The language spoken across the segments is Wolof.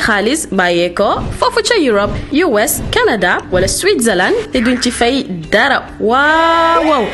xaalis bàyyeekoo foofu ca Europe US Canada wala Switzerland te duñ ci fay dara waaw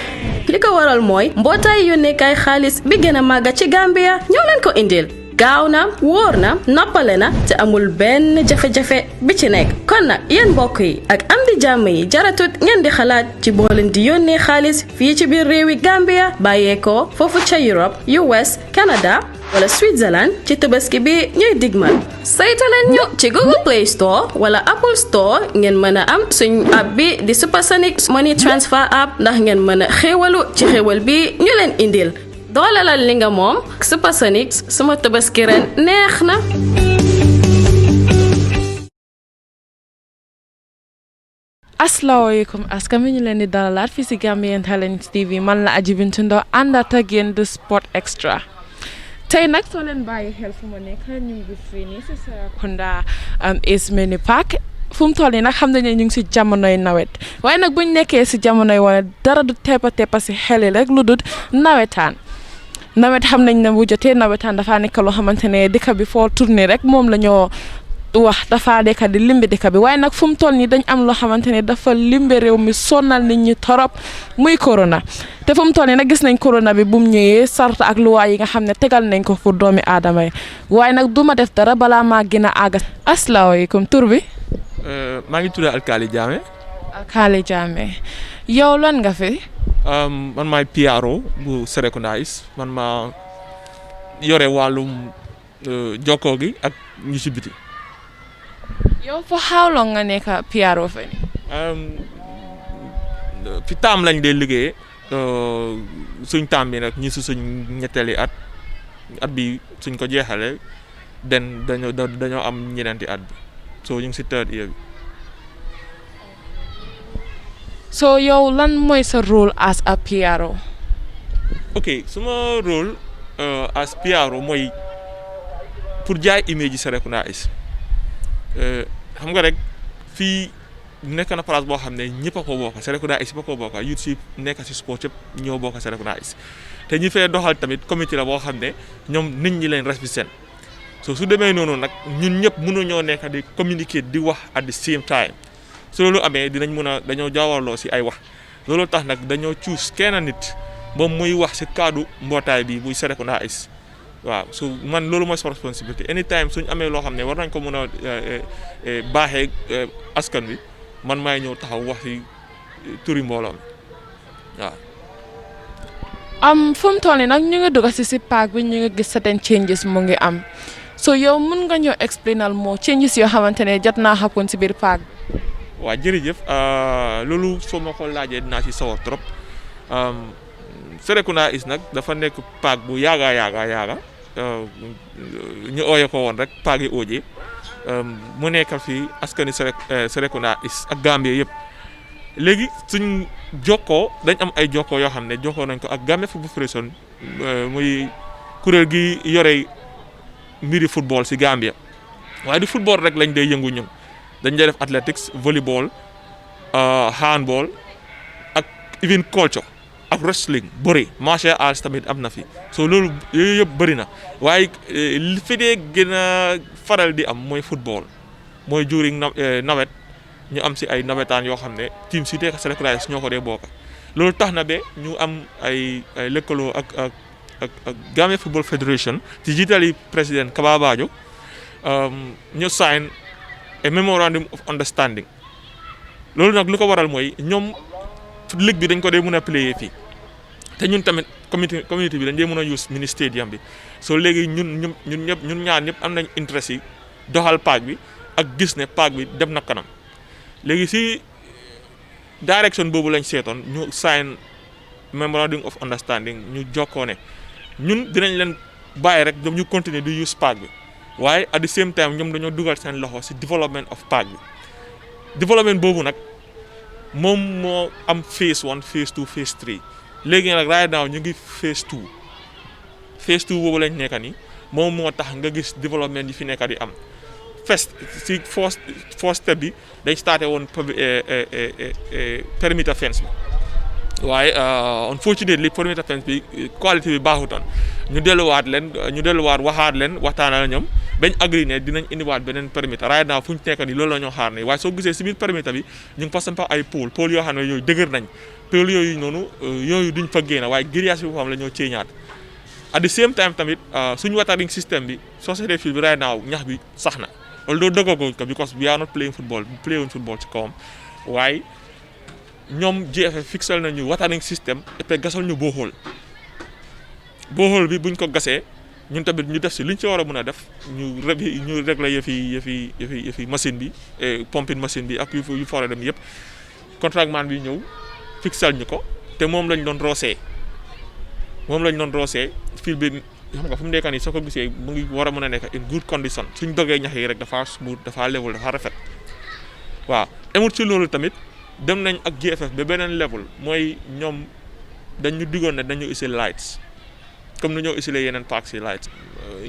li ko waral mooy mbootaay yónneekaay xaalis bi gën a màgga ci Gambia ñoo leen ko indil gaaw na wóor na noppale na te amul benn jafe-jafe bi ci nekk kon nag yéen mbokk yi ak am di jàmm yi jaratut ngeen di xalaat ci boo leen di yónnee xaalis fii ci biir réewi Gambia bàyyeekoo foofu ca Europe US Canada wala Switzerland ci tabaski bi ñuy digmal saytu leen ñu ci Google Play Store wala Apple Store ngeen mën a am suñ app bi di Supersonic Money Transfer app ndax ngeen mën a xéewalu ci xéewal bi ñu leen indil doolalal li nga moom Supersonic suma tabaski ren neex na. asalaamaaleykum askan wi ñu leen di dalalaat fii si Gambian Talents TV man la Aji Bintu Ndaw àndaat ak yéen de Sport Extra tey nag soo leen bàyyi xel fu ma nekk ñu ngi fii nii si Serekunda East Mini Park fu mu toll nii nag xam nañu ne ñu ngi si jamonoy nawet waaye nag buñ nekkee si jamonoy wane dara du teppa si xel yi rek lu dul nawetaan nawet xam nañ ne bu jotee nawetaan dafa nekk loo xamante ne dëkk bi foo tourné rek moom la ñoo wax dafa nekk di limbi dëkk bi waaye nag fu mu toll nii dañ am loo xamante ne dafa limbe réew mi sonal nit ñi torop muy corona te fu mu toll nii nag gis nañ corona bi bu mu ñëwee sarta ak luwaa yi nga xam ne tegal nañ ko pour doomi aadama yi waaye nag du ma def dara balaa maa gën a àgg. asalaamaaleykum tur bi. maa ngi tudd ALKALI JAMMEH. ALKALI JAMMEH yow lan nga fi. man maay PRO bu Serekunda man maa yore wàllum jokkoo gi ak ñu ci biti. yow for how long nga nekk PRO fe ni fi taam lañ dee liggéeyee suñ taam bi nag ñi si suñ ñetteeli at bi suñ ko jeexalee dañoo am ñeneenti at bi so ñu ngi si third year bi. so yow lan mooy sa rôle as a PRO. ok suma rôle as PRO mooy pour jaay image yi Serekunda xam nga rek fii nekk na place boo xam ne ñëpp a ko bokk Serekunda ba ko bokk youth si nekk si sport yëpp ñoo bokk Serekunda te ñi fee doxal tamit comité la boo xam ne ñoom nit ñi leen represent so su demee noonu nag ñun ñëpp mënuñoo nekk di communiquer di wax at the same time su loolu amee dinañ mën a dañoo jaawarloo si ay wax loolu tax nag dañoo choose kenn nit moom muy wax si kaddu mbootaay bi muy Serekunda waaw so man loolu mooy sama responsabilité anytime suñ amee loo xam ne war nañ ko mën a baaxee askan wi man maay ñëw taxaw wax ci turi mbooloo mi waaw. fu mu toll nii nag ñu ngi dugg si park bi ñu ngi gis certain changes mu ngi am so yow mun nga ñëw explainal moo changes yoo xamante ne jot naa happen si biir park bi. waaw jërëjëf loolu soo ma ko laajee dinaa ci sawar trop Serekunda nag dafa nekk park bu yaaga ñu ooye ko woon rek paag yi ooje mu nekkal fii askani Serekunda ak Gambie yëpp léegi suñ jokkoo dañ am ay jokkoo yoo xam ne jokkoo nañ ko ak Gambia Football Federation muy kuréel gi yore mbiri football si Gambia waaye du football rek lañ day yëngu ñun dañ day def athletics volleyball handball ak even culture ak wrestling bëri martial arts tamit am na fi so loolu yooyu yëpp bëri na waaye li fi dee gën a faral di am mooy football mooy during nawet ñu am si ay nawetaan yoo xam ne team si nekk Serekunda ñoo ko dee bokk loolu tax na ba ñu am ay lëkkaloo ak Gambia Football Federation ci jiitali président Kaba Bajo ñu sign a memorandum of understanding loolu nag lu ko waral mooy ñoom ligue bi dañ ko dee mën a player fii te ñun tamit community bi dañ dee mën a use mini stadium bi so léegi ñun ñaar ñëpp am nañ interest yi doxal park bi ak gis ne park bi dem na kanam léegi si direction boobu lañ seetoon ñu sign memorandum of understanding ñu jokkoo ne ñun dinañ leen bàyyi rek ñoom ñu continuer di use park bi waaye at the same time ñoom dañoo dugal seen loxo si development of park bi development boobu nag moom moo am phase 1 phase 2 phase 3 léegi nag right now ñu ngi phase 2 boobu lañ nekk nii moom moo tax nga gis développement yi fi nekk di am first step bi dañ starté woon perimeter fence bi waaye unfortunately perimeter fence bi qualité bi baaxutoon ñu delluwaat waxaat leen waxtaanal ñoom bañ agree ne dinañ indiwaat beneen périmètre right now fu ñu nekk nii loolu la ñoo xaar nii waaye soo gisee si biir périmètre bi ñu ngi fa samp ay pôle yoo xam ne yooyu dëgër nañ pôle yooyu noonu yooyu duñ fa génn waaye grillage bi foofu la ñoo ceeñaat at the same time tamit suñu watering système bi soo seetee fii bi right now ñax bi sax na loolu doo dëggagoo ko because we are not playing football ci kawam waaye ñoom GFF fixal nañu watering système et puis gasal ñu booxool bi buñ ko gasee ñun tamit ñu def si liñ ci war a mën a def ñu régler yëfi machine bi pompine machine bi ak yu fa war a dem yëpp contractman bi ñëw fixal ñu ko te moom lañ doon roosee fil bi xam nga fu mu nekk nii soo ko gisee mu ngi war a mën a nekk in good condition suñ dogee ñax yi rek dafa smooth dafa level dafa rafet waaw amul ci loolu tamit dem nañ ak GFF ba beneen level mooy ñoom dañ ñu digoon ne dañu isi lights comme ni ñoo isolé yeneen parcs yi lights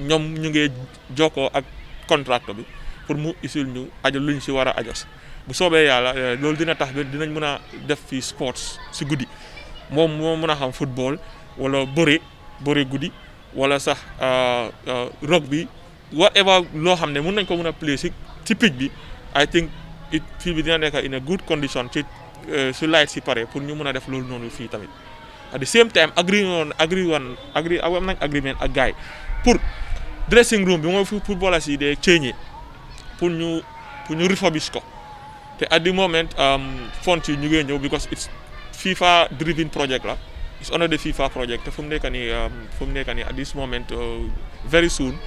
ñoom ñu ngi jokkoo ak contracteur bi pour mu isil ñu ajo luñ si war a ajos bu soobee yàlla loolu dina tax ba dinañ mën a def fii sports si guddi moom moo mën a xam football wala bëre guddi wala sax rugby whatever loo xam ne mën nañ ko mën a play si pitch bi I think fii bi dina nekk in a good condition ci su lights si pare pour ñu mën a def loolu noonu fii tamit. At the same time am nañ agreement ak gars yi pour dressing room bi mooy fu footballers yi dee change pour ñu refurbish ko te at the moment funds yi ñu ngi ñëw because it's FIFA driven project la it's under the FIFA project te fu mu nekk nii at this moment very soon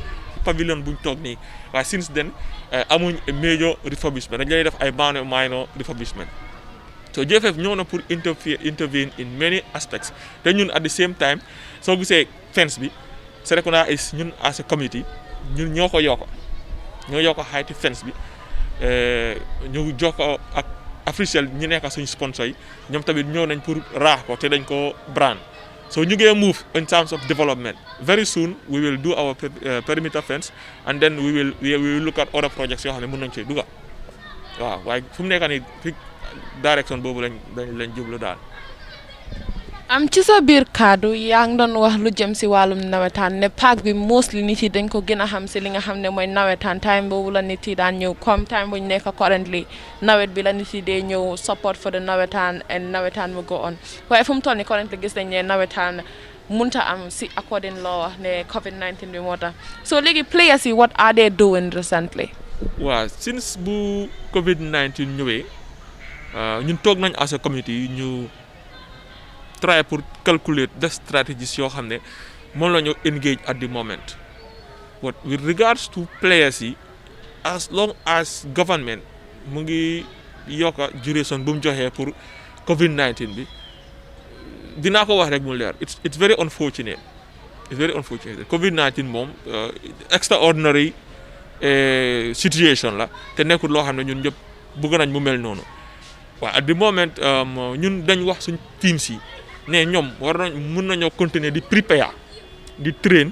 pavilion buñ toog nii waaye since then amuñ major refurbishment dañ lay def ay minor refurbishment. So JFF ñëw na pour intervene in many aspects te ñun at the same time soo gisee fence bi Serekunda is ñun as a committee ñun ñoo yokk height fence bi ñu jokkoo ak officiel ñu nekk suñu sponsor yi ñoom tamit ñëw nañ pour raax ko te dañ ko brand so ñu ngi move in terms of development very soon we will do our perimeter fence and then we will look at other projects yoo xam ne mën nañ cee dugal waaw waaye fu mu nekk nii direction boobu lañ jublu daal. am ci sa biir kaddu yaa ngi doon wax lu jëm si wàllum nawetaan ne parc bi mostly nit yi dañ ko gën a xam si li nga xam ne mooy nawetaan time boobu la nit yi daan ñëw comme time bu ñu nekk currently nawet bi la nit yi dee ñëw support for the nawetaan and nawetaan mu go on waaye fu mu toll nii currently gis nañ ne nawetaan munta am si according law wax ne COVID-19 bi moo tax so léegi players yi what are they doing recently. waaw since bu COVID-19 ñëwee. ñun toog nañ as a committee ñu try pour calculer des strategies yoo xam ne moom la ñu engage at the moment but with regards to players yi as long as government mu ngi yokka duration bu mu joxee pour COVID-19 bi dinaa ko wax rek mu leer it's very unfortunate COVID-19 moom extraordinary situation la te nekkul loo xam ne ñun ñëpp bëgg nañ mu mel noonu. waaw at the moment ñun dañ wax suñ teams yi ne ñoom mun nañoo continuer di prepare di train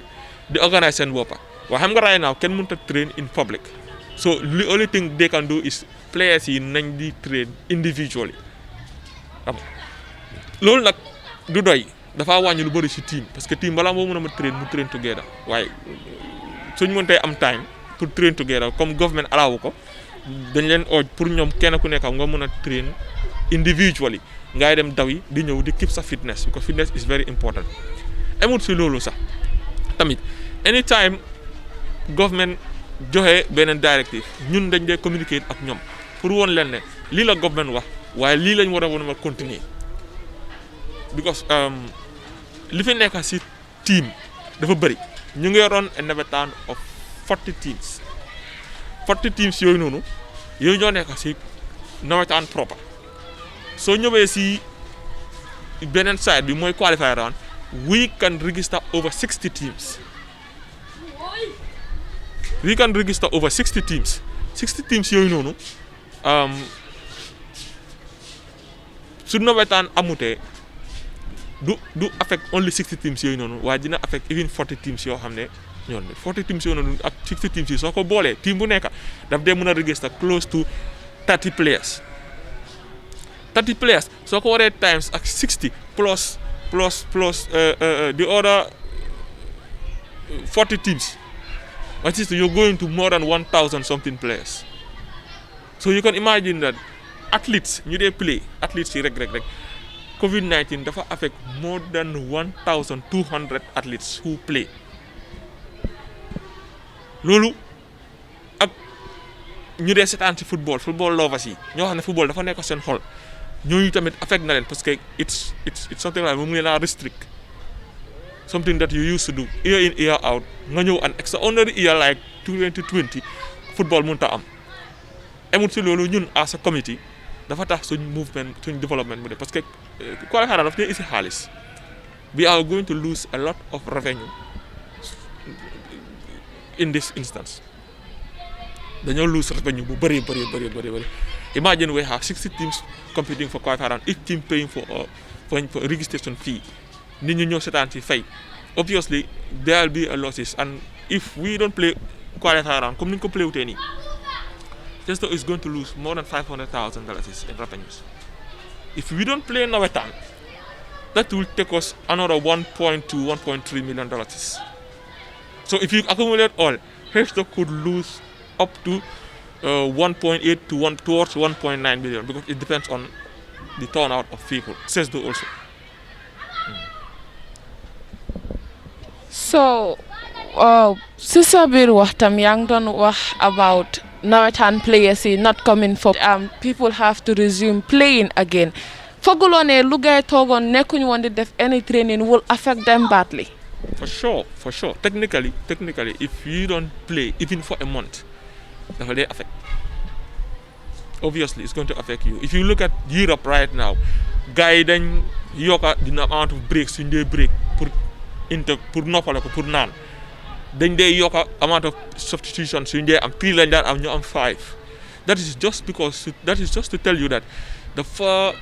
di organise seen boppa waaye xam nga right now kenn mënut a train in public so the only thing they can do is players yi nañ di train individually xam loolu nag du doy dafa wàññi lu bëri si team parce que team balaa moo mën a mu train together waaye suñ mëntee am time pour train together comme government allow ko dañ leen ooj pour ñoom kenn ku nekk nga mën a train individually ngay dem daw yi di ñëw di keep sa fitness because fitness is very important amul si loolu sax tamit anytime government joxe beneen directive ñun dañ dee communiquer ak ñoom pour woon leen ne lii la government wax waaye lii lañ war a continuer because li fi nekk si team dafa bëri ñu ngi run a nawetaan of 40 teams yooyu noonu yooyu ñoo nekk si nawetaan proper soo ñëwee si beneen side bi mooy qualifier round we can register over 60 teams yooyu noonu su nawetaan amutee du affect only 60 teams yooyu noonu waaye dina affect even 40 teams yoo xam ne ñoon 40 teams yooyu noonu ak 60 teams yi soo ko boolee team bu nekk daf dee mën a register close to 30 players soo ko waree times ak 60 plus the other 40 teams Which is you're going to more than 1,000 something players. So you can imagine that athletes, ñu dee play athletes yi rek COVID-19 dafa affect more than 1,200 athletes who play. Loolu ak ñu dee seetaan ci football lovers yi ñoo xam ne football dafa nekk seen xol ñooñu tamit affect na leen parce que it's something like mu ngi leen a restrict something that you used to do year in year out nga ñëw an extraordinary year like 2020 football mënut a am emut si loolu ñun as a committee dafa tax suñ movement suñ development mu de parce que qualifier daf dee isi xaalis we are going to lose a lot of revenue in this instance dañoo lose revenue bu bëri. Imagine we have 60 teams competing for qualifier, each team paying for registration fee. Nit ñi ñëw seetaan ci fay. Obviously there will be a losses, and if we don't play qualifier round comme ni ñu ko play wutee nii, Testo is going to lose more than $500,000 in revenues. If we don't play nawetaan, that will take us another $1.3 million. So if you accumulate all, Testo could lose up to 1.8 to towards 1.9 million because it depends on the turnout of people. Testo also. So, Sister Bir waxtam yaa ngi doon wax about nawetaan players yi not coming for people have to resume playing again. Fooguloo ne lu gaay toogoon nekkuñu woon di def any training will affect them badly. For sure. Technically, if you don't play even for a month, dafa day affect. Obviously, it's going to affect you. If you look at Europe right now, gars yi dañ yokka dina amount of breaks suñ dee break pour noppale ko pour naan dañ dee yokka amount of substitution suñ dee am 3 lañ daan am ñu am 5. That is just to tell you that dafa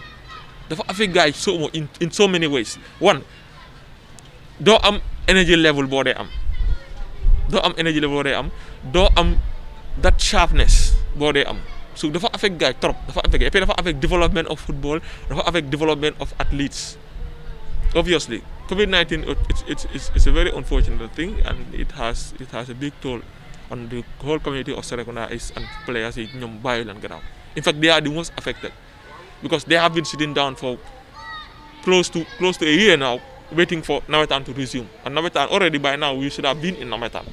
affect gars yi in so many ways. One, doo am energy level boo dee am doo am that sharpness boo dee am. So dafa affect gars trop dafa affect development of football, dafa affect development of athletes. Obviously, COVID-19 it's a very unfortunate thing, and it has a big toll on the whole community of Serekunda and players yi ñoom bàyyi leen gannaaw. In fact, they are the most affected because they have been sitting down for close to a year now, waiting for nawetaan to resume. And nawetaan already by now we should have been in nawetaan.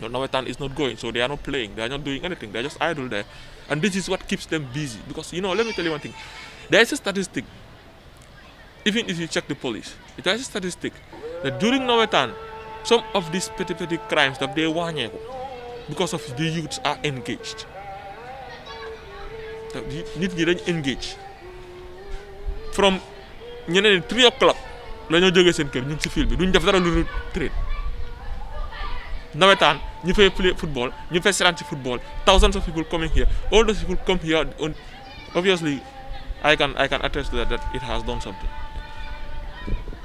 No, nawetaan is not going, so they are not playing. They are not doing anything. They are just idle there, and this is what keeps them busy. Because let me tell you one thing. There is a statistic. Even if you check the police, there is a statistic that during nawetaan, some of these petty crimes that they wàññeeku because of the youths are engaged. Nit ñi dañ engage. From ñeneen 3 o'clock la ñoo jógee seen kër ñu ngi ci field bi duñ def dara lu dul train. Nawetaan ñu fay play football ñu fay seetaan ci football, thousands of people coming here. All those people come here. Obviously, I can attest to that it has done something.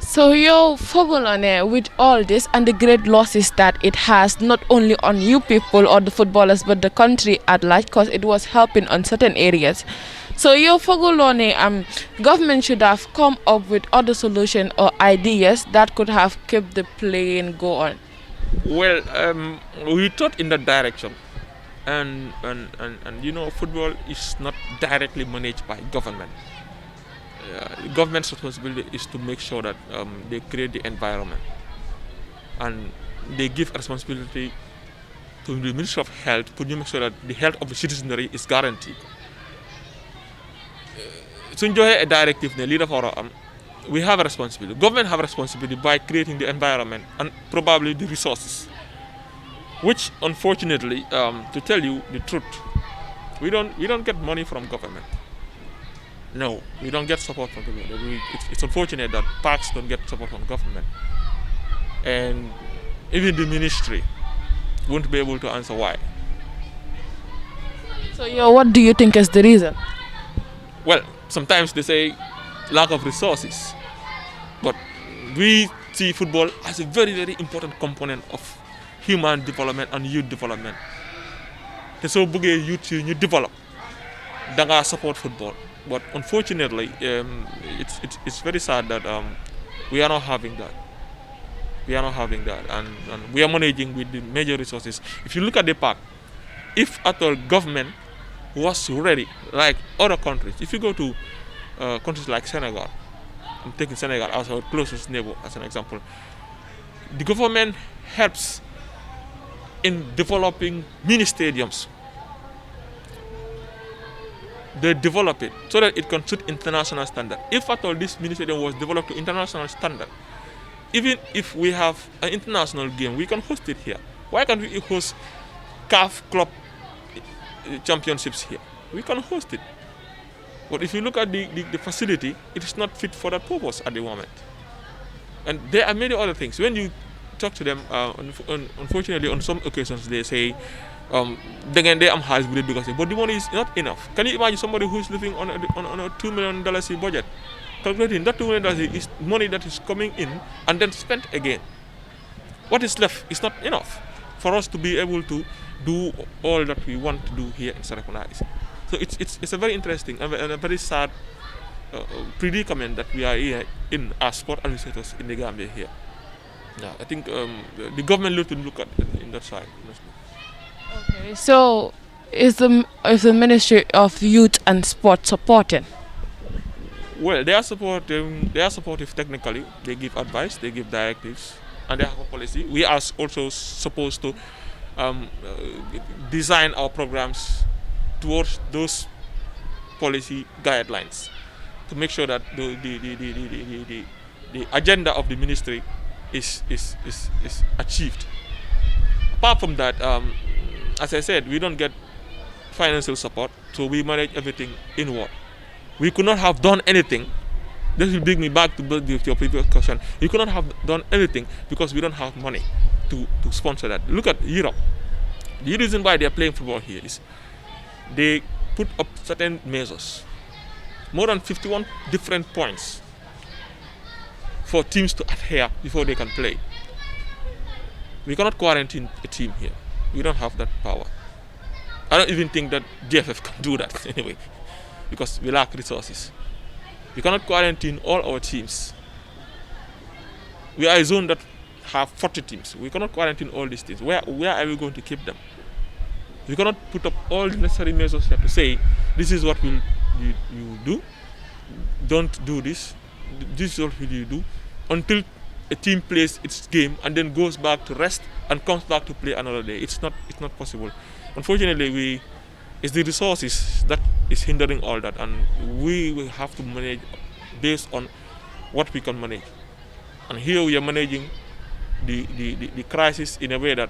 So your Fogolone, with all this and the great losses that it has, not only on you people or the footballers, but the country at large, because it was helping on certain areas. So your Fogolone, government should have come up with other solutions or ideas that could have kept the playing going. Well, we thought in that direction, and football is not directly managed by government. Government's responsibility is to make sure that they create the environment, and they give responsibility to the Ministry of Health to make sure that the health of the citizenry is guaranteed. Suñ joxee a directive ne lii dafa war a am, we have a responsibility. Government have a responsibility by creating the environment and probably the resources, which unfortunately, to tell you the truth, we don't get money from government. No, we don't get support from government. It's unfortunate that parks don't get support from government, and even the ministry won't be able to answer why. So, what do you think is the reason? Well, sometimes they say lack of resources, but we see football as a very, very important component of human development and youth development. So, buggee youth you develop, danga support football. But unfortunately, it's very sad that we are not having that. We are not having that, and we are managing with the major resources. If you look at the park, if at all government was ready, like other countries, if you go to countries like Senegal, I'm taking Senegal as our closest neighbor as an example, the government helps in developing mini stadiums. They develop it so that it can suit international standard. If at all this mini stadium was developed to international standard, even if we have an international game, we can host it here. Why can't we host CAF club championships here? We can host it. But if you look at the facility, it is not fit for that purpose at the moment. And there are many other things. When you talk to them, unfortunately, on some occasions, they say, they am high because but the money is not enough. Can you imagine somebody who is living on a $2 million budget? Calculating that $2 million is money that is coming in and then spent again. What is left is not enough for us to be able to do all that we want to do here in Serekunda. So it's a very interesting and a very sad predicament that we are here in as sport administrators in the Gambia here. Yeah, I think the government need to look at it in that side. Okay, so is the Ministry of Youth and Sport supporting? Well, they are supporting. They are supportive technically. They give advice. They give directives, and they have a policy. We are also supposed to design our programs towards those policy guidelines to make sure that the agenda of the ministry is achieved. Apart from that, as I said, we don't get financial support, so we manage everything inward. We could not have done anything. This will bring me back to your previous question. We could not have done anything because we don't have money to sponsor that. Look at Europe. The reason why they are playing football here is they put up certain measures, more than 51 different points for teams to adhere before they can play. We cannot quarantine a team here. We don't have that power. I don't even think that GFF can do that anyway, because we lack resources. We cannot quarantine all our teams. We are a zone that have 40 teams. We cannot quarantine all these teams. Where are we going to keep them? We cannot put up all the necessary measures here to say, this is what you do, don't do this, this is what will you do, until a team plays its game and then goes back to rest and comes back to play another day. It's not possible. Unfortunately, it's the resources that is hindering all that, and we will have to manage based on what we can manage. And here we are managing the crisis in a way that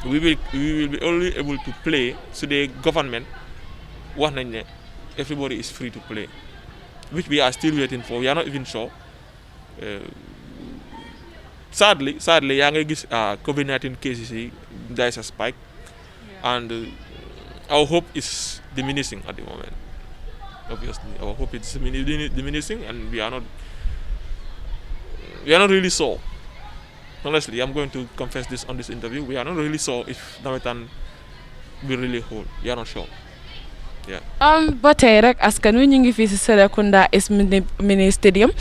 we will be only able to play. So the government, everybody is free to play, which we are still waiting for. We are not even sure. Sadly, COVID-19 cases, there is a spike, and our hope is diminishing at the moment. Obviously, our hope is diminishing, and we are not really sure. Honestly, I'm going to confess this on this interview. We are not really sure if Nawetan will really hold. We are not sure. Yeah. Ba tey rek askan wi ñu ngi fii si Serekunda is mini stadium.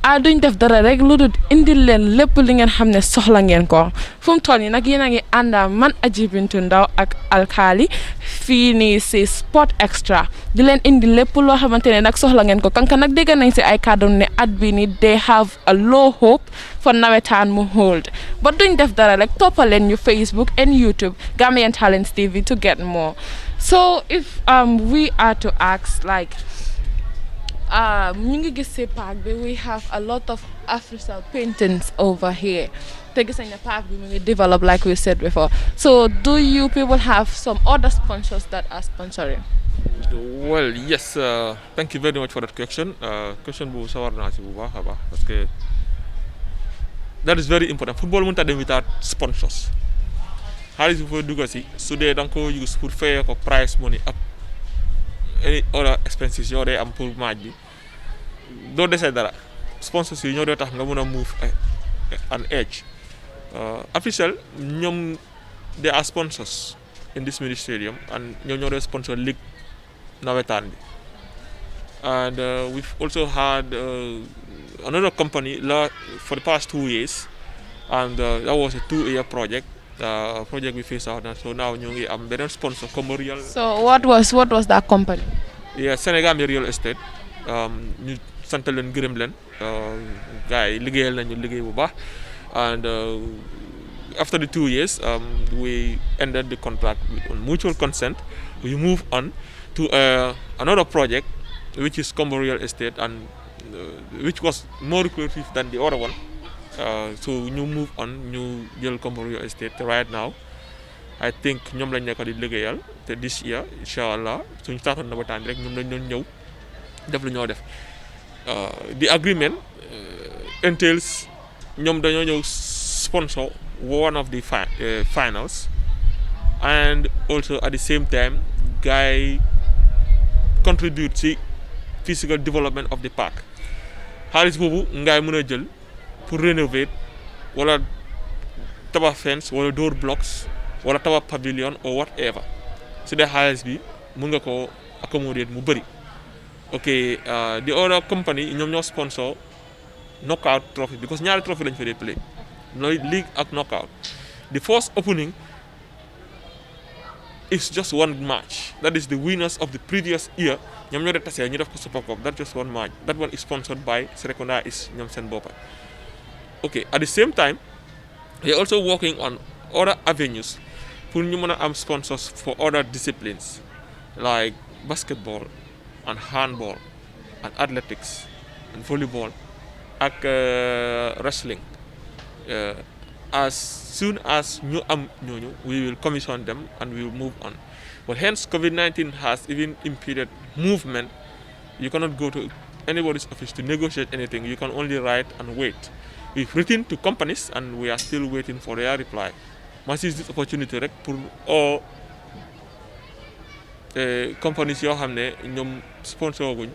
Duñ def dara rek lu dul indil leen lépp li ngeen xam ne soxla ngeen ko fu mu toll nii nag yéen a ngi ànda man Aji Bintu Ndaw ak Alkali fii nii si Sport Extra di leen indi lépp loo xamante ne nag soxla ngeen ko kanka nag dégg nañ si ay kàddu ne at bi ni they have a low hope for nawetaan mu hold ba duñ def dara rek toppal leen ñu Facebook and YouTube Gambian Talents TV to get more. So if we are to ask like ñu ngi gis si park bi we have a lot of African paintings over here te gis nañ ne park bi mu ngi develop like we said before. So do you people have some other sponsors that are sponsoring? Well, yes, thank you very much for that question. Question bu sawar naa si bu baax a baax parce que that is very important. Football mënut a dem without sponsors. Xaalis bi fooy dugg si su dee da nga ko use pour fayee ko prize money ak any other expenses yoo dee am pour match bi doo desee dara sponsors yi ñoo dee tax nga mën a move an edge. Official ñoom they are sponsors in this mini stadium and ñoo dee sponsor league nawetaan bi, and we've also had another company for the past 2 years and that was a 2-year project. Project we face out now, so now ñu ngi am beneen sponsor comme real. So what was that company? Yeah, Sénégal real estate. ñu sant leen gërëm leen gars yi liggéeyal nañu liggéey bu baax, and after the 2 years we ended the contract on mutual consent. We move on to another project which is Combo Real Estate, and which was more lucrative than the other one. So ñu move on ñu jël Combo Real Estate right now. I think ñoom lañ nekk di liggéeyal te this year incha allah suñu startoon na ba tànn rek ñoom lañ doon ñëw def lu ñoo def. The agreement entails ñoom dañoo ñëw sponsor one of the finals, and also at the same time guy contribute ci physical development of the park. xaalis boobu ngay mën a jël pour rénover wala tabax fence wala door blocks wala tabax pavilion or whatever. su dee xaalis bi mun nga ko accommoder mu bëri. ok the other company ñoom ñoo sponsor knockout trophy, because ñaari trophy lañ fa dee play nooy league ak knockout. The first opening is just one match, that is the winners of the previous year ñoom ñoo dee tasee ñu def ko Super Cup. That's just one match. That one is sponsored by Serekunda is ñoom seen boppa. Okay, at the same time we are also working on other avenues pour ñu mën a am sponsors for other disciplines like basketball and handball and athletics and volleyball ak wrestling. As soon as ñu am ñooñu we will commission them and we will move on. But hence COVID-19 has even impeded movement. You cannot go to anybody's office to negotiate anything. You can only write and wait. We've written to companies and we are still waiting for their reply. Ma seize this opportunity rek pour all companies yoo xam ne ñoom sponsor guñ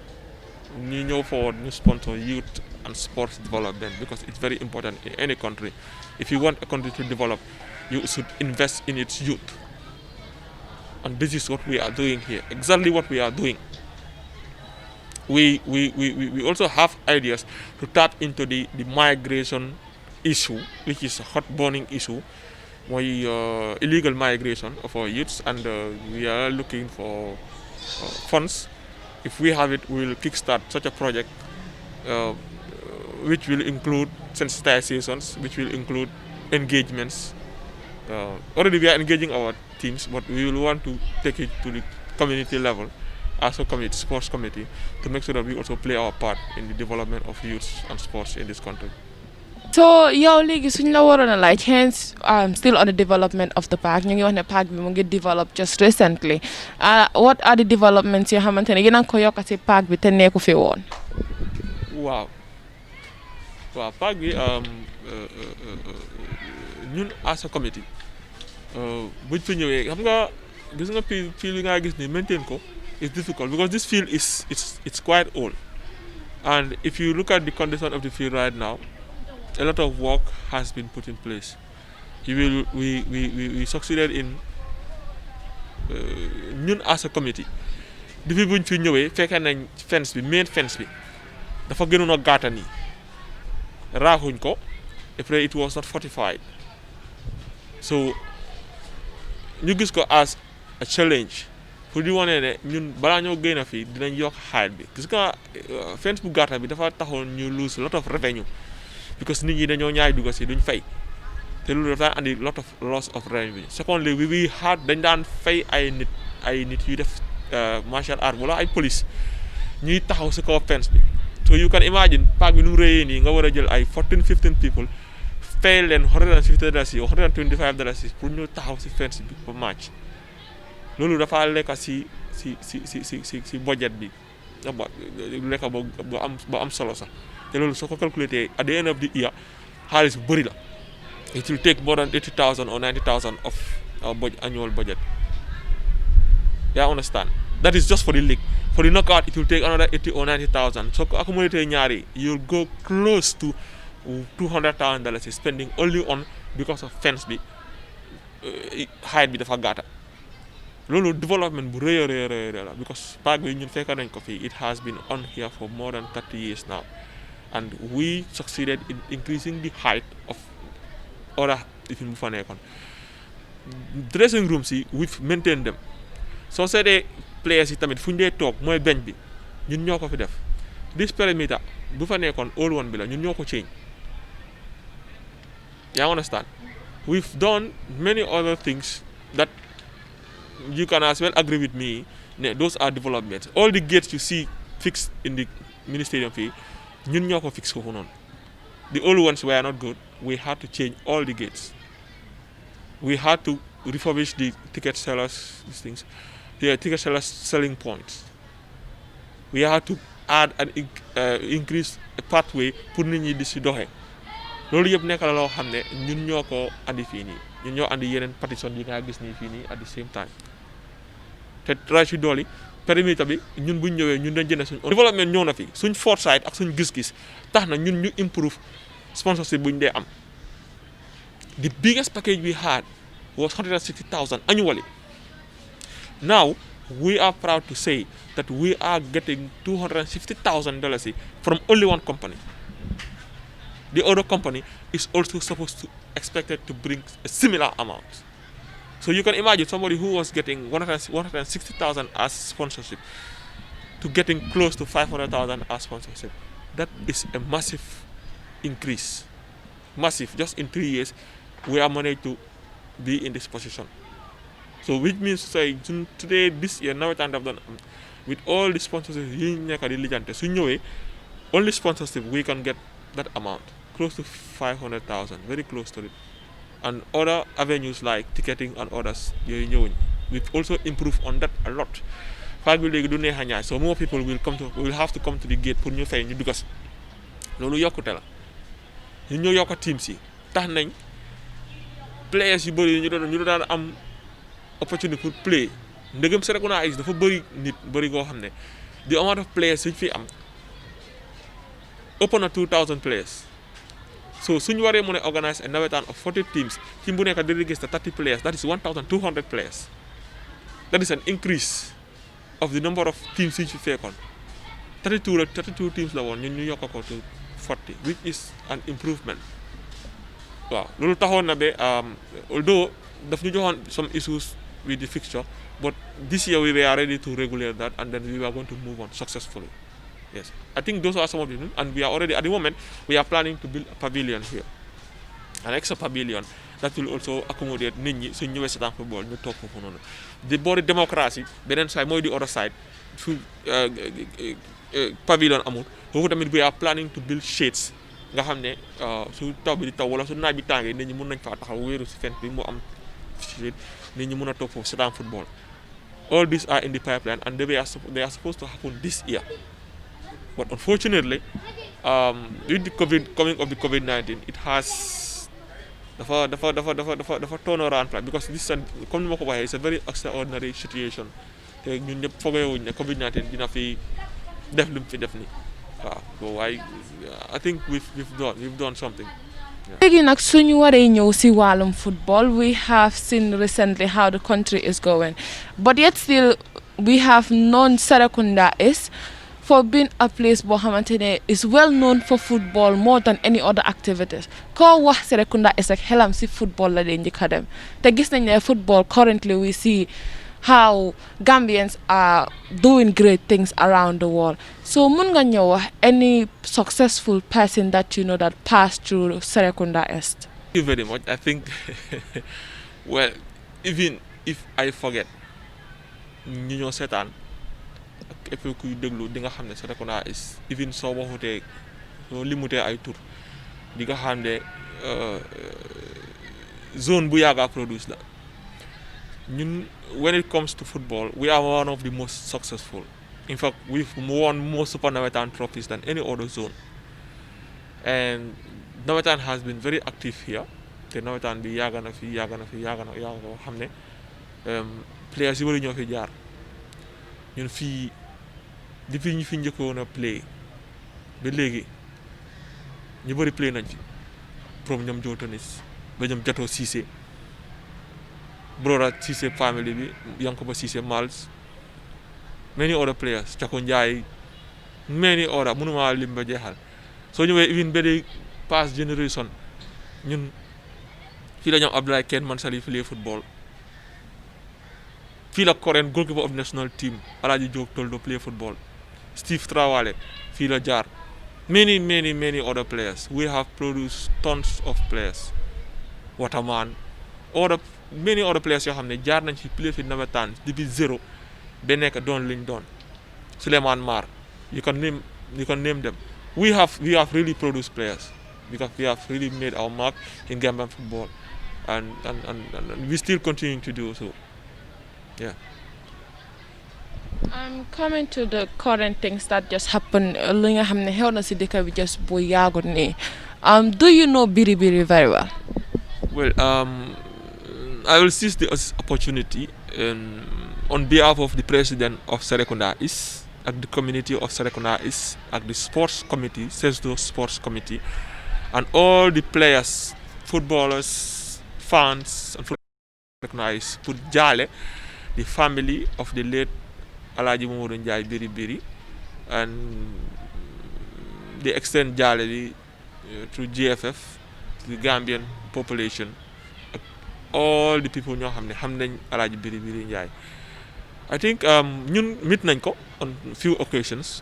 ñu ñëw forward ñu sponsor youth and sports development, because it's very important in any country. If you want a country to develop, you should invest in its youth. And this is what we are doing here, exactly what we are doing. We also have ideas to tap into the migration issue, which is a hot burning issue, illegal migration of our youths, and we are looking for funds. If we have it, we will kickstart such a project which will include sensitizations, which will include engagements. Already we are engaging our teams, but we will want to take it to the community level as a committee, sports committee, to make sure that we also play our part in the development of youth and sports in this country. So yow léegi suñ la waroon a laaj, hence still on the development of the park, ñu ngi wax ne park bi mu ngi develop just recently. What are the developments yoo xamante ne yéen a ngi ko yokk ci park bi te nekku fi woon? waaw park bi ñun as a committee buñ fi ñëwee xam nga gis nga fii li nga gis ni maintain ko is difficult, because this field it's quite old, and if you look at the condition of the field right now, a lot of work has been put in place. We succeeded in ñun as a committee depuis buñ fi ñëwee fekkee nañ fence bi main fence bi dafa gënoon a gàtta nii raaxuñ ko, après it was not fortified, so ñu gis ko as a challenge pour di wane ne ñun balaa ñoo génn fii dinañ yokk height bi. Gis nga fence bu gàtta bi dafa taxoon ñu lose a lot of revenue, because nit ñi dañoo ñaay dugg si duñ fay, te loolu dafa daan andi lot of loss of revenue. Secondly, we had dañ daan fay ay nit yu def martial art wala ay police ñuy taxaw si kaw fence bi. So you can imagine park bi nu mu rëyee nii nga war a jël ay 14-15 people fay leen $150 or $125 pour ñu taxaw si fence bi ba match. Loolu dafa lekk si budget bi lekk ba am solo sax, te loolu soo ko calculé at the end of the year xaalis bu bëri la. It will take more than 80,000 or 90,000 of our annual budget. Yeah, understand? That is just for the league. For the knockout, it will take another 80 or 90,000. So accumulated ñaari, you'll go close to $200,000 spending only on because of fence bi height bi dafa gàtta. Loolu development bu rëy a la, because park bi ñun fekk nañ ko fii. It has been on here for more than 30 years now, and we succeeded in increasing the height of other even bu fa nekkoon dressing rooms yi we've maintained them soo seetee players yi tamit fu ñu dee toog mooy bench bi ñun ñoo ko fi def this perimeter bu fa nekkoon all one bi la ñun ñoo ko change yaa understand we've done many other things that you can as well agree with me those are developments all the gates you see fixed in the mini stadium fii ñun ñoo ko fix foofu noonu the old ones were not good we had to change all the gates we had to refurbish the ticket sellers these things the ticket sellers selling points we had to add and increase a pathway pour nit ñi di si doxee loolu yëpp nekk la loo xam ne ñun ñoo ko andi fii nii ñun ñoo andi yeneen partition yi nga gis nii fii nii at the same time te rajo si dool yi périmètre bi ñun buñ ñëwee ñun dañ jënd suñ développement ñëw na fi suñ foresight ak suñ gis-gis tax na ñun ñu improve sponsorship buñ dee am the biggest package we had was 160,000 annually now we are proud to say that we are getting $260,000 from only one company. The other company is also supposed to expected to bring a similar amount. So you can imagine somebody who was getting 160,000 as sponsorship to getting close to 500,000 as sponsorship. That is a massive increase. Massive. Just in 3 years, we are managed to be in this position. So which means to say today, this year, now have done with all the sponsorship, only sponsorship we can get that amount, close to 500,000, very close to it. And other avenues like ticketing and others, we've also improved on that a lot. So more people will have to come to the gate for new fine because lolu yokkute la ñu ñoo yokk teams yi tax nañ players yu bari ñu daan am opportunity pour play ndegam Serekunda is dafa bari nit bari go xamne the amount of players suñ fi am open na 2,000 players. So suñ waré mëna organize a nawetaan of 40 teams team bu nekk di register 30 players, that is 1,200 players. That is an increase of the number of teams which we fekon 32 teams la won ñun ñu yokk ko to 40, which is an improvement. Wow, lolu taxone na be although daf ñu joxone some issues with the fixture, but this year we were ready to regulate that and then we were going to move on successfully. Yes, I think those are some of them, and we are already at the moment we are planning to build a pavilion here, an extra pavilion that will also accommodate nit ñi suñ ñëwé ci football ñu tok fofu nonu. The body democracy benen side moy the other side fu pavilion amul fofu tamit we are planning to build shades nga xamné su taw bi di taw wala su naaj bi tangé nit ñi mën nañ fa taxaw wëru ci fenn bi mu am shade nit ñi mëna tok fofu ci football. All these are in the pipeline and they are supposed to happen this year. But unfortunately, with the coming of the COVID-19, it has the turn around plan because this is a very extraordinary situation. COVID-19 dina fi def lim fi def ni. So I think we've done something. Léegi nag suñu waree ñëw si wàllum football, we have seen recently how the country is going, but yet still we have known Serekunda is for being a place boo xamante ne is well known for football more than any other activities. Koo wax Serekunda is rek xelam si football la dee njëkk a dem te gis nañ ne football currently we see how Gambians are doing great things around the world. So mun nga ñëw wax any successful person that you know that passed through Serekunda East? Thank you very much. I think well, even if I forget ñu ñoo seetaan et puis kuy déglu di nga xam ne Serekunda is even soo waxutee soo limutee ay tur di nga xam ne zone bu yàgga produce la ñun when it comes to football we are one of the most successful. In fact, we've won more Super Nawetaan trophies than any other zone, and Nawetaan has been very active here. te Nawetaan bi yàgga na ko xam ne players yi bari ñoo fi jaar ñun fii depuis ñu fi njëkkoon a play ba léegi ñu bëri play nañ fi from ñoom Joe Tennis ba ñoom Jato Cissé Broda Cissé family bi Yankoba Cissé Mals, many other players Chako Ndiaye, many other mënuma lim ba jeexal soo ñëwee even ba di past generation ñun fii la ñoom Abdoulaye Ken Mansali play football fii la Koren goalkeeper of national team Alaaji Diop Toldo play football Steve Traoré fii la jaar many other players. We have produced tons of players. Waterman, many other players yoo xam ne jaar nañ fi play fi nawetaan depuis zéro ba nekk doon liñ doon. Souleymane Mar, you can name them. We have really produced players because we have really made our mark in Gambian football, and we still continue to do so. Yeah. Coming to the current things that just happened, li nga xam ne xew na si dëkk bi just bu yàggut nii. Do you know Biri Biri very well? Well, I will seize the opportunity on behalf of the president of Serekunda East, and the community of Serekunda East, and the sports committee, Sesdo Sports Committee, and all the players, footballers, fans, and Serekunda East, put jale the family of the late Alhaji Mamadou Njie Biri Biri, and they extend jale through GFF, to the Gambian population, all the people ñoo xam ne xam nañ Alhaji Biri Biri Njie. I think ñun meet nañ ko on few occasions,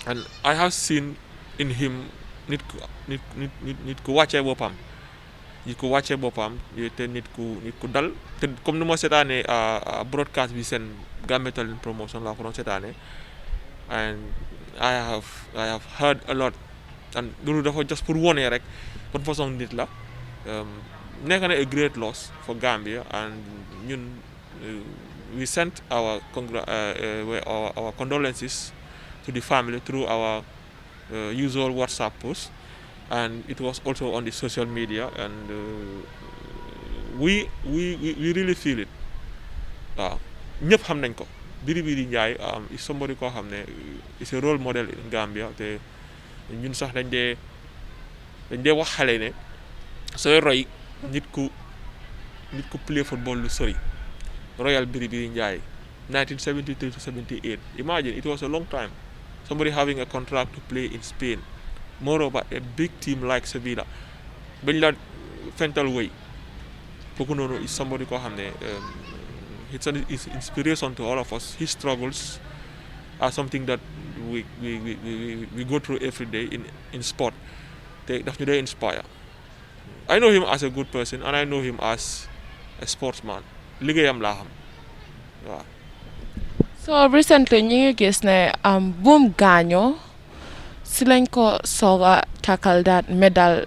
and I have seen in him nit ku wàccee boppam, te nit ku dal, te comme ni ma seetaanee broadcast bi seen Gambia Talent promotion laa ko doon seetaanee, and I have heard a lot, and loolu dafa just pour wone rek ban façon nit la. Nekk na a great loss for Gambia, and ñun we sent our condolences to the family through our usual WhatsApp post, and it was also on the social media, and we really feel it. Waaw ñëpp xam nañ ko. Biri Biri Njie is somebody koo xam ne is a role model in Gambia, te ñun sax dañ dee wax xale ne sooy roy nit ku play football lu sori, royal Biri Biri Njie 1973 to 78. Imagine, it was a long time. Somebody having a contract to play in Spain, moreover a big team like Sevilla, bañ la fental way. Kooku noonu is somebody koo xam ne it's an inspiration to all of us. His struggles are something that we go through every day in sport. Daf ñu dee inspire. I know him as a good person, and I know him as a sportsman. Liggéeyam laa xam. Waaw. So recently ñu ngi gis ne boom gaañoo si lañ ko sooga tackle that medal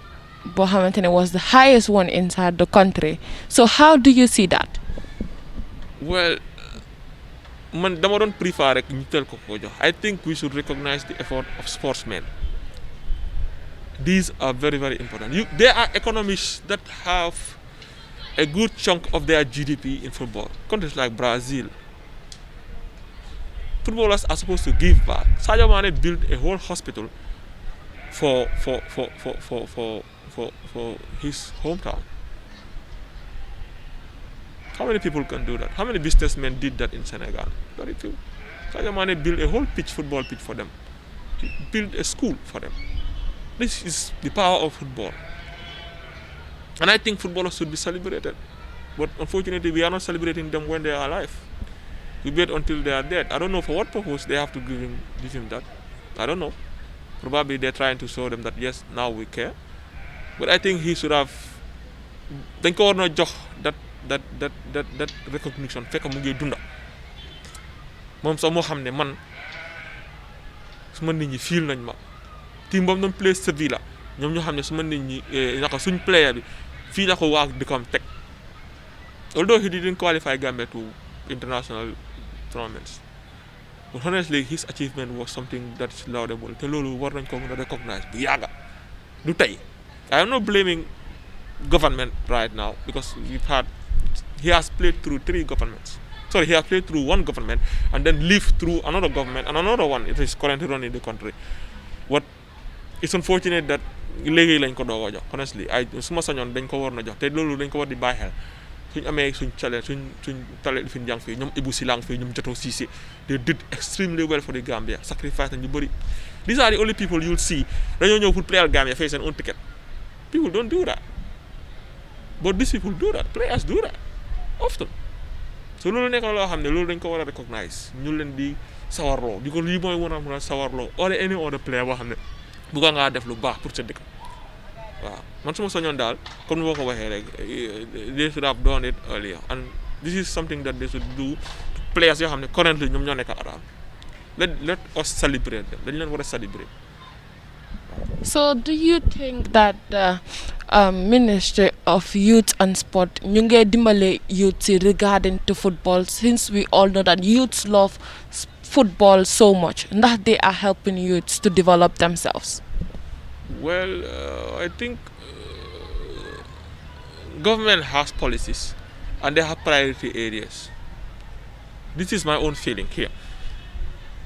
boo xamante ne was the highest one inside the country. So how do you see that? Well, man dama doon préfère rek ñu teel ko jox. I think we should recognize the effort of sportsmen. These are very, very important. There are economies that have a good chunk of their GDP in football. Countries like Brazil. Footballers are supposed to give back. Sadio Mane built a whole hospital for his hometown. How many people can do that? How many businessmen did that in Senegal? Very few. Sadio Mane built a whole football pitch for them. He built a school for them. This is the power of football. And I think footballers should be celebrated. But unfortunately, we are not celebrating them when they are alive. We wait until they are dead. I don't know for what purpose they have to give him that. I don't know. Probably they're trying to show them that, yes, now we care. But I think he should have... dañ ko war na jox that recognition fekk mu ngi dunda. Moom sax moo xam ne man suma nit ñi fiil nañ ma. Team boobu doon play Sevilla ñoom ñoo xam ne suma nit ñi naka suñ player bi fii la ko waa dëkkam teg. Although he didn't qualify Gambia to international tournaments, but honestly his achievement was something that's laudable. Te loolu war nañ ko mën a recognize bu yàgga du tey. I am not blaming government right now because he has played through three governments. Sorry, he has played through one government and then lived through another government and another one. It is currently running the country. What it's unfortunate that léegi lañ ko doog a jox. Honestly, suma sañoon dañ ko war na jox te loolu dañ ko war di bàyyi xel. Suñ amee suñ challenge suñ talent fi njàng fii ñoom Ibou Silang fii ñoom Jato Cissé, they did extremely well for the Gambia, sacrifice nañ ñu bëri. These are the only people you'll see dañoo ñëw pour playal Gambia fay seen own ticket. People don't do that. but these people do that, players do that often. So loolu nekk na loo xam ne loolu dañ ko war a recognize ñu leen di sawarloo di ko lii mooy war a mën a sawarloo or any other player boo xam ne bugg ngaa def lu baax pour sa dëkk waaw man suma soñoon daal comme ni ma ko waxee rek they should have done it earlier and this is something that they should do to players yoo xam ne currently ñoom ñoo nekk around let us celebrate them dañ leen war a celebrate. So do you think that the Ministry of Youth and Sport ñu ngi dimbale youth regarding to football, since we all know that youths love football so much, that they are helping youths to develop themselves? Well, I think government has policies and they have priority areas. This is my own feeling here.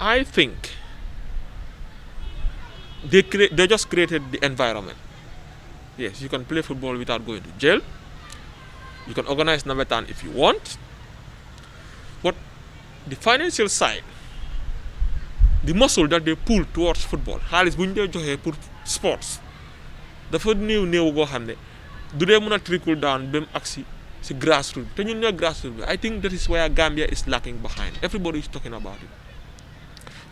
I think they just created the environment. Yes, you can play football without going to jail. You can organize Nametan if you want. But the financial side, the muscle that they pull towards football, xaalis bu ñu dee joxee pour sports dafa néew goo xam ne du dee mën a trickle down ba mu agsi si grassroots te ñun ñoo grassroots bi. I think that is where Gambia is lacking behind. Everybody is talking about it.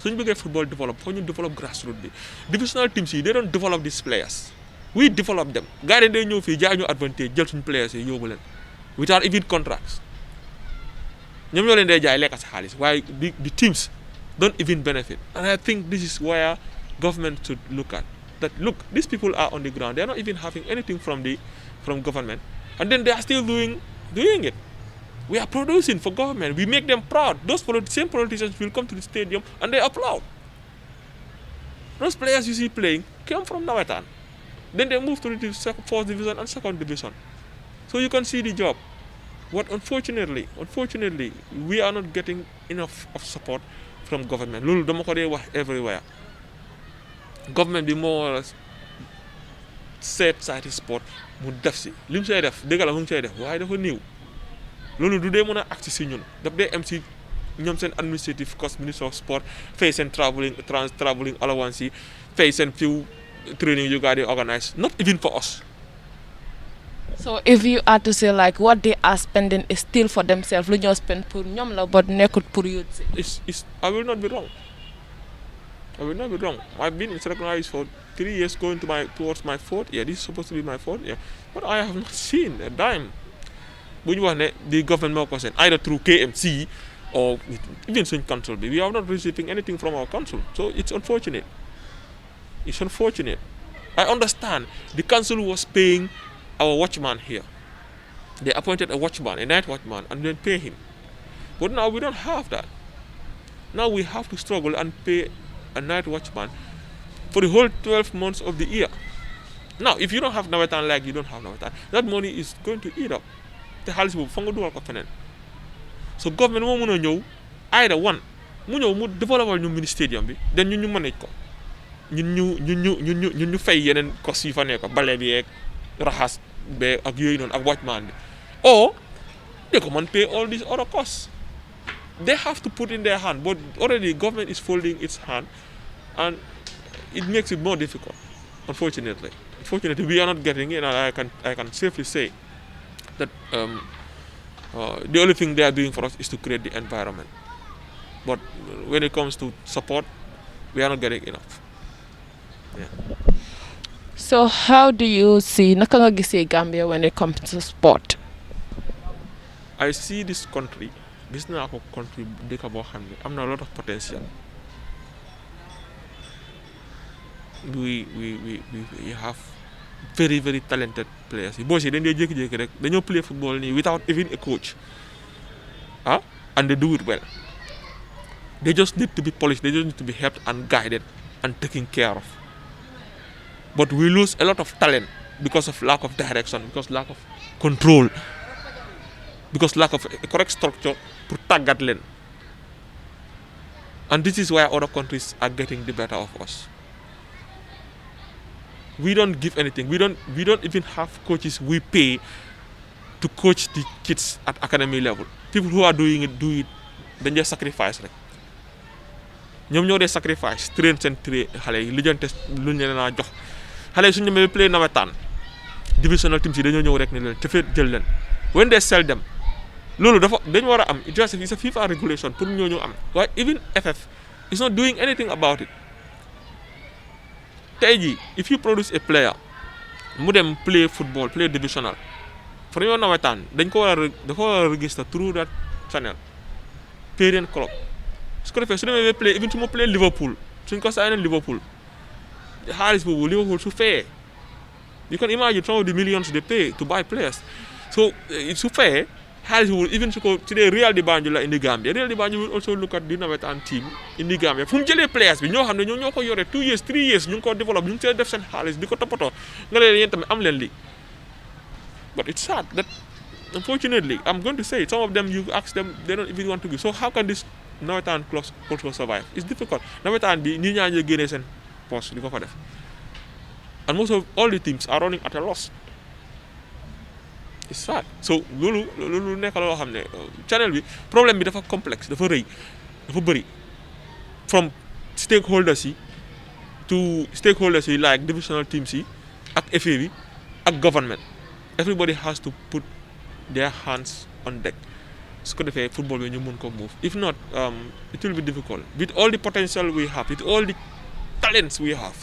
suñu bëggee football develop foo ñu develop grassroots bi. Divisional teams yi they don't develop these players. We develop them. Gars yi day ñëw fii jaay ñu advantage jël suñu players yi yóbbu leen without even contracts. ñoom ñoo leen day jaay lekk si xaalis waaye the teams don't even benefit. And I think this is where government should look at that. Look, these people are on the ground. They are not even having anything from government, and then they are still doing it. We are producing for government. We make them proud. Those same politicians will come to the stadium and they applaud. Those players you see playing came from Nawetan. Then they move to the fourth division and second division. So you can see the job. But unfortunately, we are not getting enough of support from government. Loolu dama ko dee wax everywhere. Government bi moo war a seet side sport mu def si li mu say def dëgg la mu ngi say def waaye dafa néew. Loolu du dee mën a agsi si ñun daf dee am si ñoom seen administrative cost, Ministry of Sport fay seen traveling allowance yi fay seen few training you got to organize, not even for us. So if you are to say like what they are spending is still for themselves, lu ñoo spend pour ñoom la but nekkut pour youth. I will not be wrong. I've been in Serekunda for 3 years going towards my fourth year. This is supposed to be my fourth year. But I have not seen a dime. Bu ñu wax ne the government moo ko seen either through KMC or even suñ council bi. We are not receiving anything from our council. So it's unfortunate. I understand the council was paying our watchman here. They appointed a watchman, a night watchman, and then pay him. But now we don't have that. Now we have to struggle and pay a night watchman for the whole 12 months of the year. Now, if you don't have Nawetan like you don't have Nawetan, that money is going to eat up. The xaalis boobu fa nga dugal ko feneen. So government moo mën a ñëw either one mu ñëw mu développal ñu mini stadium bi then ñun ñu manage ko. ñun ñu fay yeneen cost yi fa nekk bale bi yeeg raxas be ak yooyu noonu ak watchman bi or they come and pay all these other costs. They have to put in their hand, but already government is folding its hand and it makes it more difficult. Unfortunately we are not getting it, and I can safely say that the only thing they are doing for us is to create the environment, but when it comes to support we are not getting enough. Yeah. So how do you see naka nga gisee Gambia when it comes to sport? I see this country, gis naa ko country dëkk boo xam ne am na a lot of potential. We have very very talented players. Boys yi dañ dee jékki-jékki rek dañoo play football nii without even a coach and they do it well. They just need to be polished, they just need to be helped and guided and taken care of. But we lose a lot of talent because of lack of direction, because lack of control, because lack of a correct structure pour tàggat leen. And this is why other countries are getting the better of us. We don't give anything. We don't even have coaches we pay to coach the kids at academy level. People who are doing it dañ dee sacrifice rek. ñoom ñoo dee sacrifice train xale yi lijjante lu ñu leen a jox xale yi suñu demee play nawetaan divisional teams yi dañoo ñëw rek ne leen te jël leen when they sell them loolu dafa dañu war a am it's a FIFA regulation pour ñooñu am waaye even FF is not doing anything about it tey jii if you produce a player mu dem play football play divisional for ñoo nawetaan dafa war a register through that channel parent club su ko defee su demee play even su ma play Liverpool suñ ko signé Liverpool xaalis boobu Liverpool su fayee you can imagine some of the millions they pay to buy players so su fayee xaalis boobu even su ko su dee Real di Banjul la indi Gambia Real di Banjul will also look at the nawetaan team indi Gambia fu mu jëlee players bi ñoo xam ne ñoo ko yore 2 years 3 years ñu ngi ko développe ñu ngi see def seen xaalis di ko toppatoo nga leen yéen tamit am leen lii but it's sad that unfortunately I'm going to say some of them you ask them they don't even want to give so how can this nawetaan clubs also survive it's difficult nawetaan bi ñi ñaa ñu génnee seen poste di ko fa def and most of all the teams are running at a loss it's sad so loolu nekk loo xam ne channel bi problème bi dafa complexe dafa rëy dafa bëri from stakeholders yi like divisional teams yi ak FA bi ak government everybody has to put their hands on deck su ko defee football bi ñu mun ko move if not it will be difficult with all the potential we have with all the talents we have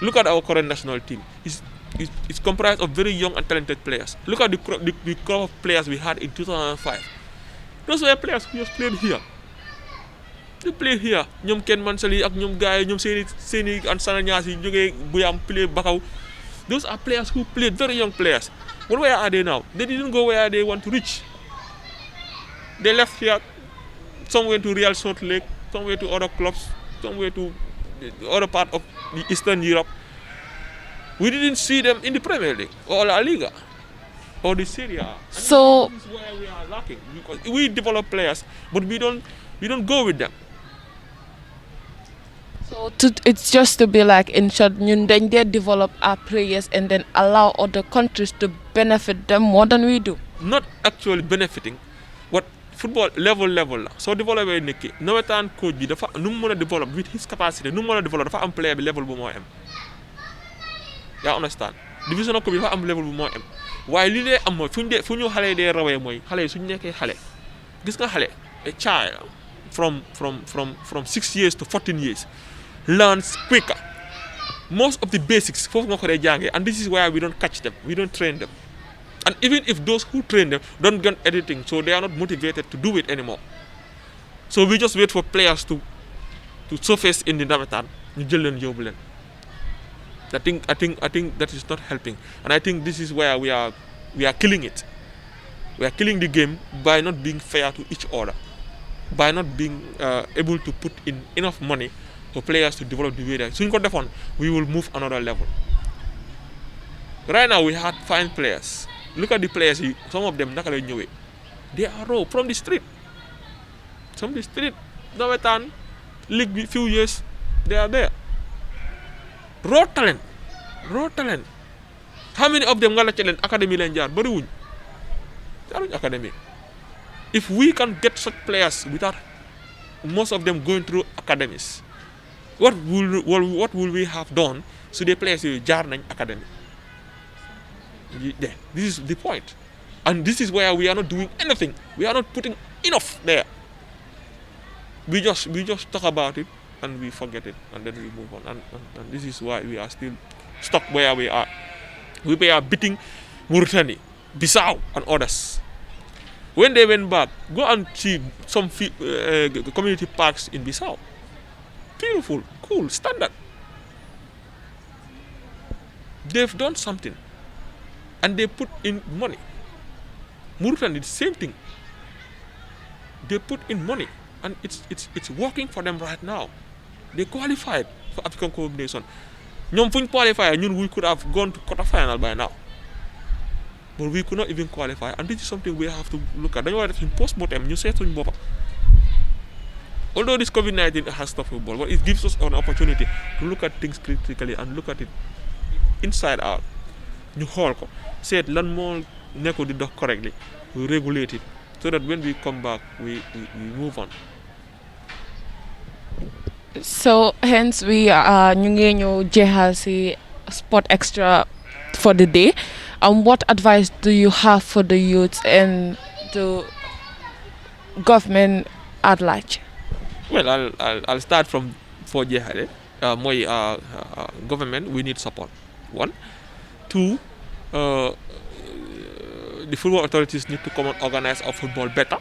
look at our current national team it's comprised of very young and talented players look at the crop of players we had in 2005 those were players who just played here they played here ñoom Ken Mansali ak ñoom gars yi ñoom seeni and Sana Niass yi jógee Buyam play Bakaw those are players who played very young players but where are they now they didn't go where they want to reach they left here some went to Real Salt Lake some went to other clubs some went to the other part of the Eastern Europe we didn't see them in the Premier League or La Liga or the Serie A so this is where we are lacking because we develop players but we don't go with them so it's just to be like in short ñun dañ dee develop our players and then allow other countries to benefit them more than we do not actually benefiting what football level la soo développé nit ki nawetaan coach bi dafa nu mu mën a dévelop with his capacity nu mu mën a dévelop dafa am player bi level bu moo am yaa understand division coach bi dafa am level bu moo am waaye li dee am mooy fu ñu xale dee rawee mooy xale yi suñu nekkee xale gis nga xale a child from 6 years to 14 years learns quicker most of the basics foofu nga ko dee jàngee and this is why we don't catch them we don't train them and even if those who train them don't get anything so they are not motivated to do it anymore so we just wait for players to surface in the nawetaan ñu jël leen yóbbu leen I think that is not helping and I think this is where we are killing it we are killing the game by not being fair to each other by not being able to put in enough money for players to develop the way that suñ ko defoon we will move another level right now we had fine players look at the players yi some of them naka lay ñëwee they are raw from the street nawetaan league bi few years they are there raw talent how many of them nga la ci leen academy leen jaar bari wuñ jaaruñ academy if we can get such players without most of them going through academies what will we have done so the players yooyu jaar nañ academy yeah, this is the point and this is where we are not doing anything we are not putting enough there we just talk about it and we forget it and then we move on and this is why we are still stuck where we are beating Mauritania, Bissau and others when they went back go and see some community parks in Bissau beautiful cool standard they've done something and they put in money Mauritania the same thing they put in money and it's working for them right now they qualified for African Cup of Nations ñoom fu ñu qualified ñun we could have gone to quarter final by now but we could not even qualify and this is something we have to look at dañu war a def suñ post-mortem ñu seet suñ boppa although this COVID-19 has stopped football but it gives us an opportunity to look at things critically and look at it inside out ñu xool ko seet lan moo nekkul di dox correctly we regulate it so that when we come back we move on. So hence we ñu ngi ñëw jeexal si Sport Extra for the day. What advice do you have for the youth and the government at large? Well, I'll start from for jeexale mooy government we need support. 1, 2, the football authorities need to come and organize our football better.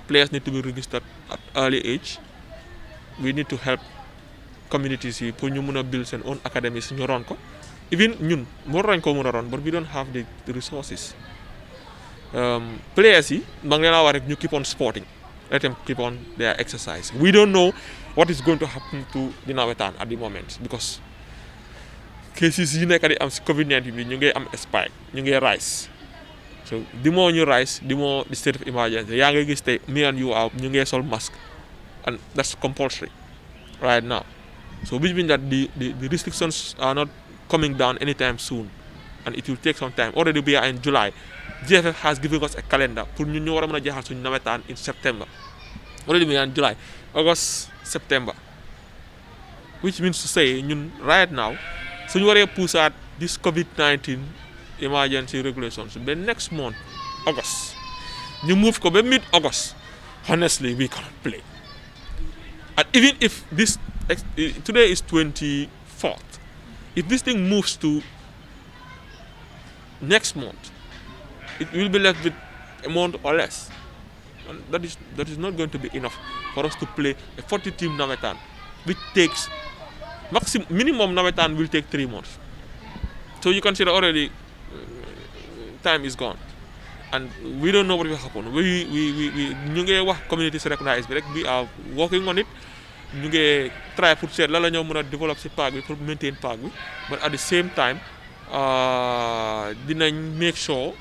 Players need to be registered at early age. We need to help communities yi pour ñu mën a build seen own academies ñu ron ko. Even ñun moo rañ ko mën a ron but we don't have the resources. Players yi ma ngi leen a wax rek ñu keep on sporting. Let them keep on their exercise. We don't know what is going to happen to the nawetaan at the moment because cases yi nekk di am si COVID-19 bi ñu ngi am spike ñu ngi rise. So the more ñu rise the more the state of emergency yaa ngi gis tey me and you are ñu ngi sol mask and that's compulsory right now. So which means that the restrictions are not coming down anytime soon and it will take some time. Already we are in July. GFF has given us a calendar pour ñun ñu war a mën a jeexal suñu nawetaan in September. Already we are in July, August, September. Which means to say ñun right now suñu waree pusaat this COVID-19 emergency regulations ba next month August ñu move ko ba mid-August honestly we cannot play. And even if this today is 24th, if this thing moves to next month, it will be left with a month or less. And that is not going to be enough for us to play a 40-team nawetaan, which takes minimum nawetaan will take 3 months. So you consider already time is gone, and we don't know what will happen. We ñu ngi wax community Serekunda bi rek we are working on it. ñu ngi try pour seet la ñoo mën a develop si park bi pour maintain park bi, but at the same time dinañ make sure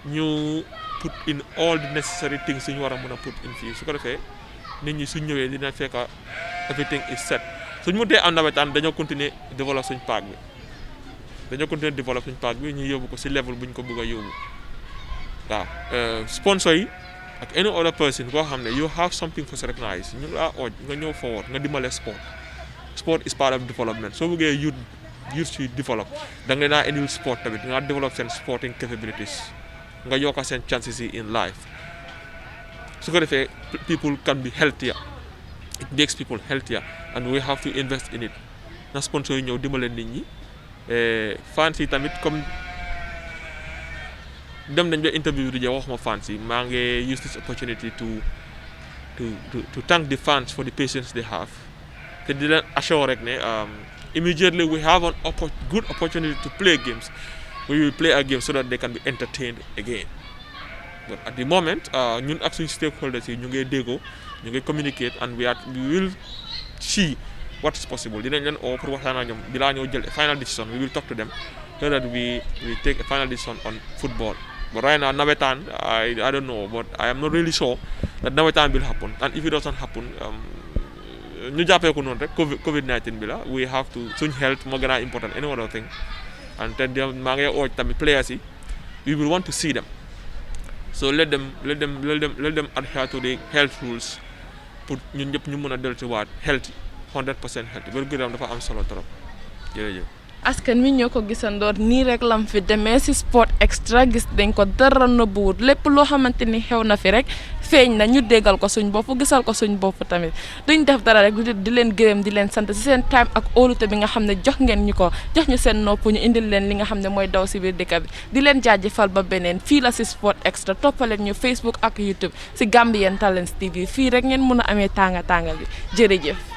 ñu put in all the necessary things ñu war a mën a put in fii su ko defee nit ñi suñ ñëwee dina fekk everything is set. suñ mu dee am nawetaan dañoo continuer develop suñ park bi ñu yóbbu ko si level bu ñu ko bëgg a yóbbu waaw. Sponsor yi ak any other person boo xam ne you have something for Serekunda ñu ngi laa ooj nga ñëw forward nga dimbale sport is part of development. Soo bëggee youth si develop da nga leen a indil sport tamit nga develop seen sporting capabilities nga yokk seen chances yi in life. su ko defee people can be healthier, it makes people healthier and we have to invest in it. Na sponsor yi ñëw dimbale nit ñi. Fans yi tamit comme dem nañ ba interview di wax ma fans yi maa ngi use this opportunity to thank the fans for the patience they have te di leen assure rek ne immediately we have a good opportunity to play games, we will play a game so that they can be entertained again. But at the moment ñun ak suñu stakeholders yi ñu ngi déggoo ñu ngi communicate and we will see what is possible. Dinañ leen oo pour waxtaan ak ñoom dinaa ñëw jël a final decision. We will talk to them so that we take a final decision on football. But right now nawetaan I don't know, but I am not really sure that nawetaan will happen, and if it doesn't happen ñu jàppee ko noonu rek COVID-19 bi la. We have to suñ health moo gën a important any other thing, and te maa ngi ooj tamit players yi we will want to see them, so let them adhere to the health rules pour ñun ñëpp ñu mën a dellu ci waat healthy 100% healthy. Wér-gu-yaram dafa am solo trop. Jërëjëf. askan wi ñoo ko gisandoor nii rek lam fi demee si sport extra gis dañ ko dara nëbbuwut lépp loo xamante ni xew na fi rek feeñ na ñu déggal ko suñ bopp gisal ko suñ bopp tamit duñ def dara rek di leen gërëm di leen sant si seen time ak óolute bi nga xam ne jox ngeen ñu ko jox ñu seen nopp ñu indil leen li nga xam ne mooy daw si biir dëkk bi di leen jaajëfal ba beneen fii la si sport extra toppaleen ñu Facebook ak YouTube si Gambian Talents TV fii rek ngeen mën a amee tànga bi jërëjëf.